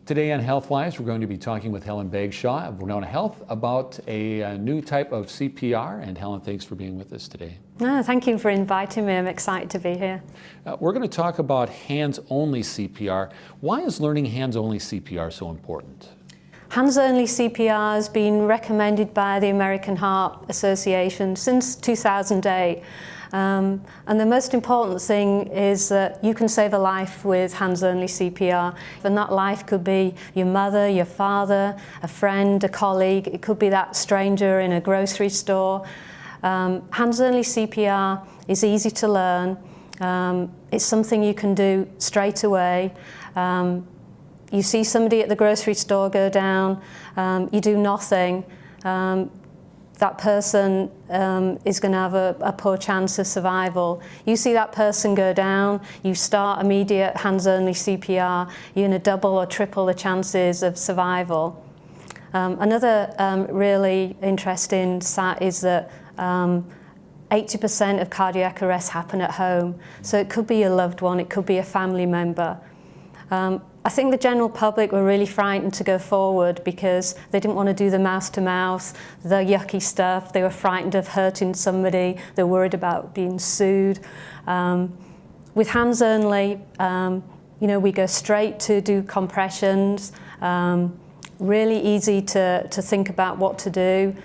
Today on HealthWise, we're going to be talking with Helen Bagshaw of Winona Health about a new type of CPR. And Helen, thanks for being with us today. Thank you for inviting me. I'm excited to be here. We're going to talk about Hands Only CPR. Why is learning Hands Only CPR so important? Hands Only CPR has been recommended by the American Heart Association since 2008. And the most important thing is that you can save a life with Hands Only CPR. And that life could be your mother, your father, a friend, a colleague. It could be that stranger in a grocery store. Hands Only CPR is easy to learn. It's something you can do straight away. You see somebody at the grocery store go down, you do nothing. That person is going to have a poor chance of survival. You see that person go down, you start immediate hands-only CPR, you're going to double or triple the chances of survival. Another really interesting stat is that 80% of cardiac arrests happen at home. So it could be a loved one, it could be a family member. I think the general public were really frightened to go forward because they didn't want to do the mouth-to-mouth, the yucky stuff. They were frightened of hurting somebody. They were worried about being sued. With Hands Only, we go straight to do compressions. Really easy to think about what to do.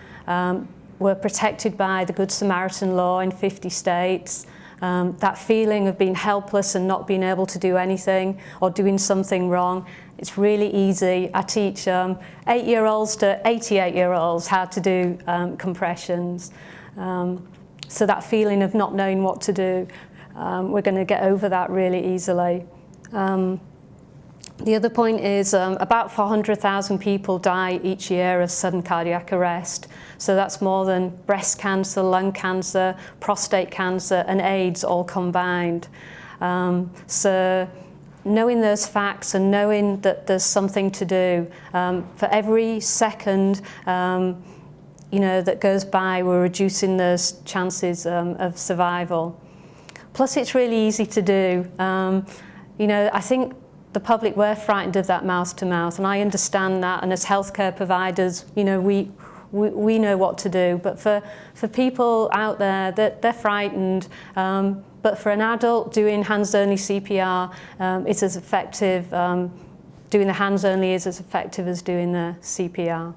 We're protected by the Good Samaritan law in 50 states. That feeling of being helpless and not being able to do anything or doing something wrong, it's really easy. I teach 8-year-olds to 88-year-olds how to do compressions. So that feeling of not knowing what to do, we're going to get over that really easily. The other point is about 400,000 people die each year of sudden cardiac arrest. So that's more than breast cancer, lung cancer, prostate cancer, and AIDS all combined. So knowing those facts and knowing that there's something to do, for every second that goes by, we're reducing those chances of survival. Plus, it's really easy to do. I think the public were frightened of that mouth-to-mouth, and I understand that. And as healthcare providers, we know what to do. But for people out there, they're frightened. But for an adult doing hands-only CPR, it's as effective. Doing the hands-only is as effective as doing the CPR.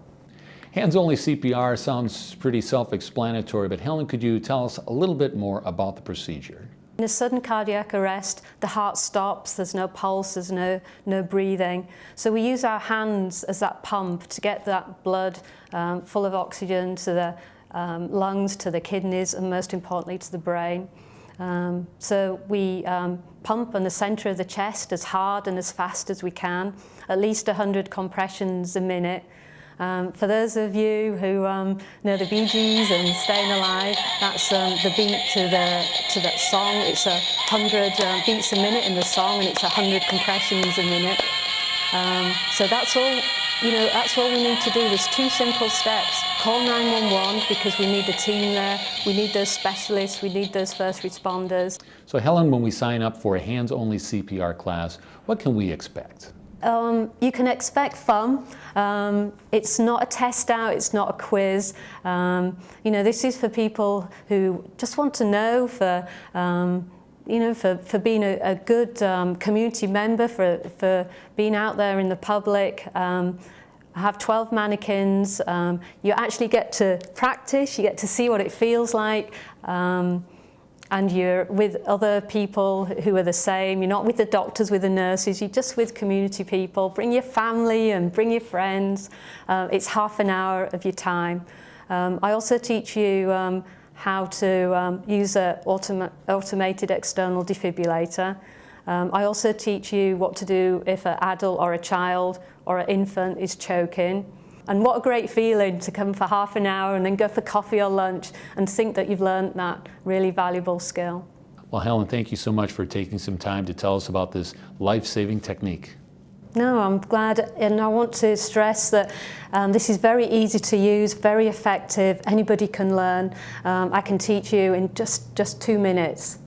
Hands-only CPR sounds pretty self-explanatory, but Helen, could you tell us a little bit more about the procedure? In a sudden cardiac arrest, the heart stops, there's no pulse, there's no breathing. So we use our hands as that pump to get that blood full of oxygen to the lungs, to the kidneys, and most importantly to the brain. So we pump in the center of the chest as hard and as fast as we can, at least 100 compressions a minute. For those of you who know the Bee Gees and Staying Alive, that's the beat to that song. It's 100 beats a minute in the song, and it's 100 compressions a minute. So that's all. That's all we need to do. There's 2 simple steps. Call 911 because we need the team there. We need those specialists. We need those first responders. So Helen, when we sign up for a hands-only CPR class, what can we expect? You can expect fun. It's not a test out, it's not a quiz. This is for people who just want to know, for being a good community member, for being out there in the public. I have 12 mannequins. You actually get to practice, you get to see what it feels like. And you're with other people who are the same. You're not with the doctors, with the nurses, you're just with community people. Bring your family and bring your friends. It's half an hour of your time. I also teach you how to use an automated external defibrillator. I also teach you what to do if an adult or a child or an infant is choking. And what a great feeling to come for half an hour and then go for coffee or lunch and think that you've learned that really valuable skill. Well, Helen, thank you so much for taking some time to tell us about this life-saving technique. No, I'm glad, and I want to stress that this is very easy to use, very effective. Anybody can learn. I can teach you in just 2 minutes.